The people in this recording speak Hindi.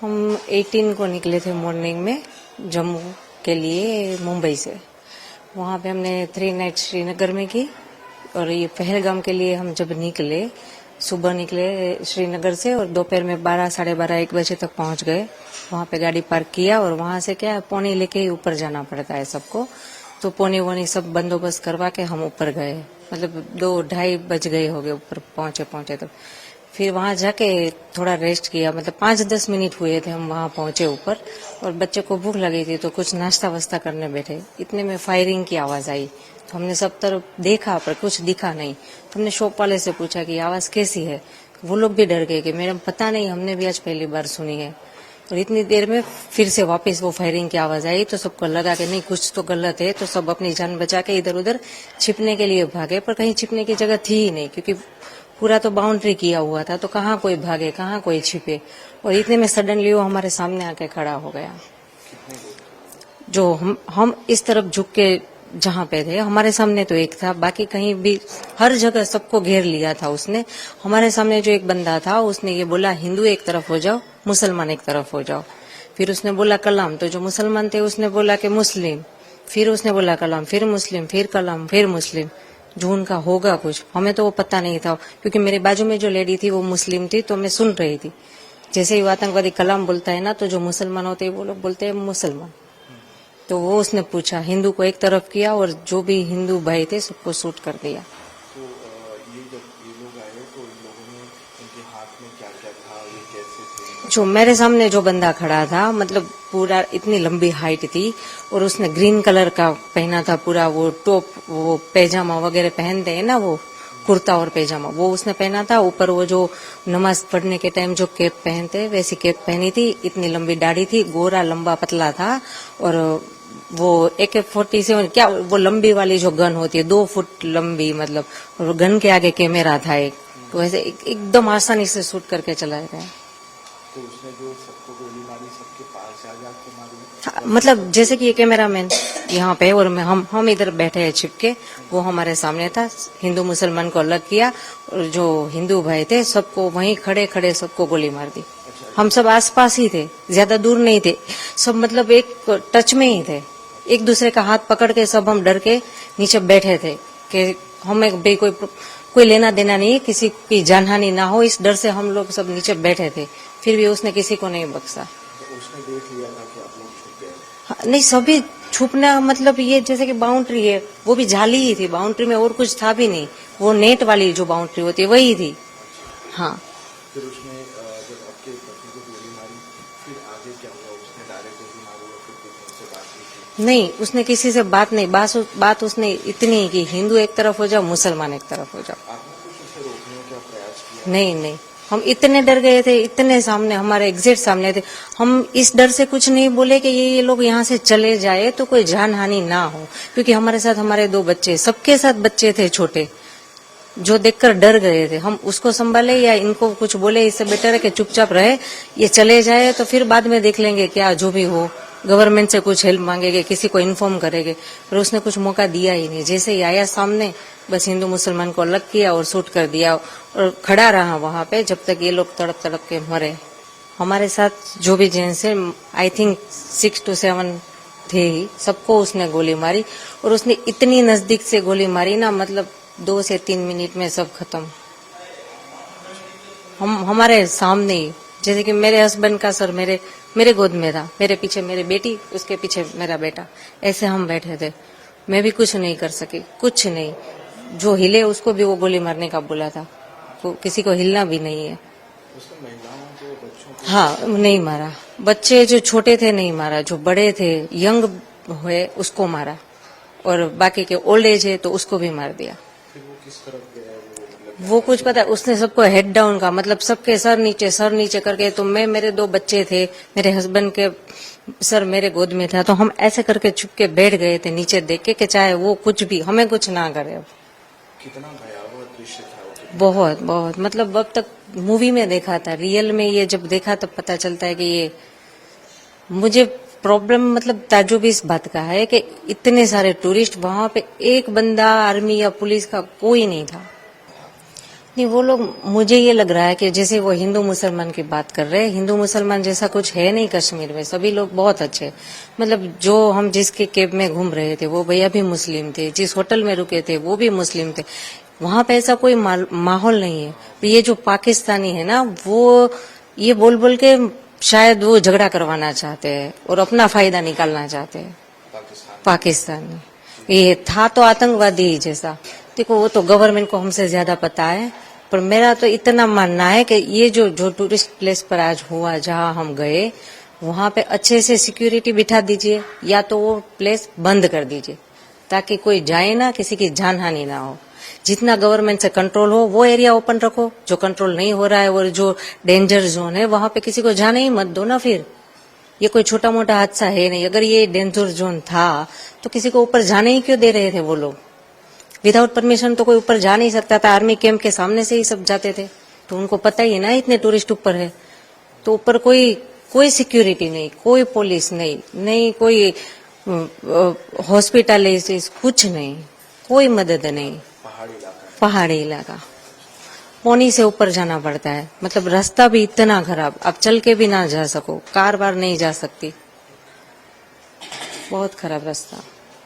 हम 18 को निकले थे मॉर्निंग में जम्मू के लिए मुंबई से। वहाँ पे हमने 3 नाइट श्रीनगर में की और ये पहलगाम के लिए हम जब निकले, सुबह निकले श्रीनगर से और दोपहर में 12, साढ़े 12, 1 बजे तक पहुँच गए। वहाँ पे गाड़ी पार्क किया और वहाँ से क्या पौनी लेके ही ऊपर जाना पड़ता है सबको, तो पौनी वोनी सब बंदोबस्त करवा के हम ऊपर गए। मतलब 2-2:30 बज गए हो गए ऊपर पहुंचे तब। फिर वहां जाके थोड़ा रेस्ट किया, मतलब 5-10 मिनट हुए थे हम वहां पहुंचे ऊपर, और बच्चे को भूख लगी थी तो कुछ नाश्ता वास्ता करने बैठे। इतने में फायरिंग की आवाज आई तो हमने सब तरफ देखा पर कुछ दिखा नहीं। तो हमने शॉप वाले से पूछा कि आवाज कैसी है। वो लोग भी डर गए कि मैडम पता नहीं, हमने भी आज पहली बार सुनी है। और इतनी देर में फिर से वापस वो फायरिंग की आवाज आई तो सबको लगा कि नहीं कुछ तो गलत है, तो सब अपनी जान बचा के इधर उधर छिपने के लिए भागे। पर कहीं छिपने की जगह थी ही नहीं, क्योंकि पूरा तो बाउंड्री किया हुआ था, तो कहाँ कोई भागे, कहाँ कोई छिपे। और इतने में सडनली वो हमारे सामने आके खड़ा हो गया। जो हम इस तरफ झुक के जहाँ पे थे, हमारे सामने तो एक था, बाकी कहीं भी हर जगह सबको घेर लिया था उसने। हमारे सामने जो एक बंदा था उसने ये बोला हिंदू एक तरफ हो जाओ, मुसलमान एक तरफ हो जाओ। फिर उसने बोला कलाम, तो जो मुसलमान थे उसने बोला कि मुस्लिम। फिर उसने बोला कलाम, फिर मुस्लिम, फिर कलाम, फिर मुस्लिम। जो उनका होगा कुछ, हमें तो वो पता नहीं था, क्योंकि मेरे बाजू में जो लेडी थी वो मुस्लिम थी, तो मैं सुन रही थी। जैसे ही वो आतंकवादी कलाम बोलता है ना, तो जो मुसलमान होते हैं वो लोग बोलते हैं मुसलमान। तो वो उसने पूछा, हिंदू को एक तरफ किया और जो भी हिंदू भाई थे सबको शूट कर दिया। तो ये जब ये लोग आए तो इन लोगों ने उनके हाथ में क्या क्या था, ये कैसे थे? जो मेरे सामने जो बंदा खड़ा था, मतलब पूरा इतनी लंबी हाइट थी और उसने ग्रीन कलर का पहना था पूरा, वो टॉप, वो पैजामा वगैरह पहनते हैं ना, वो कुर्ता और पैजामा, वो उसने पहना था। ऊपर वो जो नमाज पढ़ने के टाइम जो कैप पहनते हैं वैसी कैप पहनी थी। इतनी लंबी दाढ़ी थी, गोरा लंबा पतला था। और वो AK-47 क्या, वो लंबी वाली जो गन होती है 2 फुट लंबी, मतलब, और गन के आगे कैमरा था एक, तो ऐसे एकदम आसानी से शूट करके चलाया गया। तो उसने जो सबको गोली मारी सबके पास जा के मारी? हाँ, मतलब जैसे कि ये कैमरामैन यहाँ पे और हम इधर बैठे हैं छिपके, वो हमारे सामने था। हिंदू मुसलमान को अलग किया और जो हिंदू भाई थे सबको वहीं खड़े खड़े सबको गोली मार दी। हम सब आसपास ही थे, ज्यादा दूर नहीं थे, सब मतलब एक टच में ही थे। एक दूसरे का हाथ पकड़ के सब हम डर के नीचे बैठे थे कि हमें भी कोई लेना देना नहीं, किसी की जानहानि ना हो, इस डर से हम लोग सब नीचे बैठे थे। फिर भी उसने किसी को नहीं बख्शा। तो उसने देख लिया था कि आप लोग छुप गए? हाँ, नहीं, सभी छुपना मतलब ये जैसे कि बाउंड्री है, वो भी जाली ही थी, बाउंड्री में और कुछ था भी नहीं। वो नेट वाली जो बाउंड्री होती है वही थी। हाँ। फिर उसने जब आपके पति को गोली मारी फिर आगे क्या हुआ? उसने डायरेक्ट गोली मारी या फिर किसी से बात की? नहीं, उसने किसी से बात नहीं, बात उसने इतनी कि हिंदू एक तरफ हो जाओ, मुसलमान एक तरफ हो जाओ। आपने कुछ उसे रोकने का प्रयास किया? नहीं, हम इतने डर गए थे, इतने सामने, हमारे एग्जैक्ट सामने थे। हम इस डर से कुछ नहीं बोले कि ये लोग यहाँ से चले जाए तो कोई जान हानि ना हो, क्योंकि हमारे साथ हमारे 2 बच्चे, सबके साथ बच्चे थे छोटे, जो देखकर डर गए थे। हम उसको संभाले या इनको कुछ बोले, इससे बेटर है कि चुपचाप रहे, ये चले जाए तो फिर बाद में देख लेंगे क्या जो भी हो, गवर्नमेंट से कुछ हेल्प मांगेंगे, किसी को इन्फॉर्म करेंगे। पर उसने कुछ मौका दिया ही नहीं। जैसे ही आया सामने, बस हिंदू मुसलमान को अलग किया और शूट कर दिया और खड़ा रहा वहां पे जब तक ये लोग तड़प तड़प के मरे। हमारे साथ जो भी जेंट्स है, आई थिंक 6 to 7 थे ही, सबको उसने गोली मारी। और उसने इतनी नजदीक से गोली मारी ना, मतलब 2 से 3 मिनट में सब खत्म। हमारे सामने ही, जैसे कि मेरे हस्बैंड का सर मेरे गोद में था, मेरे पीछे मेरी बेटी, उसके पीछे मेरा बेटा, ऐसे हम बैठे थे। मैं भी कुछ नहीं कर सकी, कुछ नहीं। जो हिले उसको भी वो गोली मारने का बोला था, तो किसी को हिलना भी नहीं है। उसने महिलाओं को, बच्चों को? हाँ, नहीं मारा। बच्चे जो छोटे थे नहीं मारा, जो बड़े थे, यंग हुए, उसको मारा। और बाकी के ओल्ड एज है तो उसको भी मार दिया। फिर वो किस तरफ गया? वो कुछ पता, उसने सबको हेड डाउन का, मतलब सबके सर नीचे करके, तो मेरे 2 बच्चे थे, मेरे हस्बैंड के सर मेरे गोद में था, तो हम ऐसे करके छुप के बैठ गए थे नीचे देख के कि चाहे वो कुछ भी हमें कुछ ना करे। अब कितना भयावह दृश्य था? बहुत बहुत, मतलब अब तक मूवी में देखा था, रियल में ये जब देखा तब पता चलता है कि ये, मुझे प्रॉब्लम मतलब ताज्जुब इस बात का है कि इतने सारे टूरिस्ट, वहां पे एक बंदा आर्मी या पुलिस का कोई नहीं था। नहीं, वो लोग, मुझे ये लग रहा है कि जैसे वो हिंदू मुसलमान की बात कर रहे हैं, हिंदू मुसलमान जैसा कुछ है नहीं कश्मीर में। सभी लोग बहुत अच्छे, मतलब जो हम जिसके कैब में घूम रहे थे वो भैया भी मुस्लिम थे, जिस होटल में रुके थे वो भी मुस्लिम थे। वहां पे ऐसा कोई माहौल नहीं है। ये जो पाकिस्तानी है ना, वो ये बोल बोल के शायद वो झगड़ा करवाना चाहते हैं और अपना फायदा निकालना चाहते हैं। पाकिस्तानी ये था तो आतंकवादी ही जैसा। देखो, वो तो गवर्नमेंट को हमसे ज्यादा पता है, पर मेरा तो इतना मानना है कि ये जो टूरिस्ट प्लेस पर आज हुआ, जहां हम गए, वहां पे अच्छे से सिक्योरिटी बिठा दीजिए, या तो वो प्लेस बंद कर दीजिए ताकि कोई जाए ना, किसी की जान हानि ना हो। जितना गवर्नमेंट से कंट्रोल हो वो एरिया ओपन रखो, जो कंट्रोल नहीं हो रहा है और जो डेंजर जोन है वहां पे किसी को जाने ही मत दो ना। फिर ये कोई छोटा मोटा हादसा है नहीं। अगर ये डेंजर जोन था तो किसी को ऊपर जाने ही क्यों दे रहे थे वो लोग? विदाउट परमिशन तो कोई ऊपर जा नहीं सकता था। आर्मी कैंप के सामने से ही सब जाते थे, तो उनको पता ही है ना इतने टूरिस्ट ऊपर है। तो ऊपर कोई सिक्योरिटी नहीं, कोई पुलिस नहीं कोई हॉस्पिटलाइज, कुछ नहीं, कोई मदद नहीं। पहाड़ी इलाका, पौनी से ऊपर जाना पड़ता है। मतलब रास्ता भी इतना खराब, अब चल के भी ना जा सको, कार वार नहीं जा सकती, बहुत खराब रास्ता।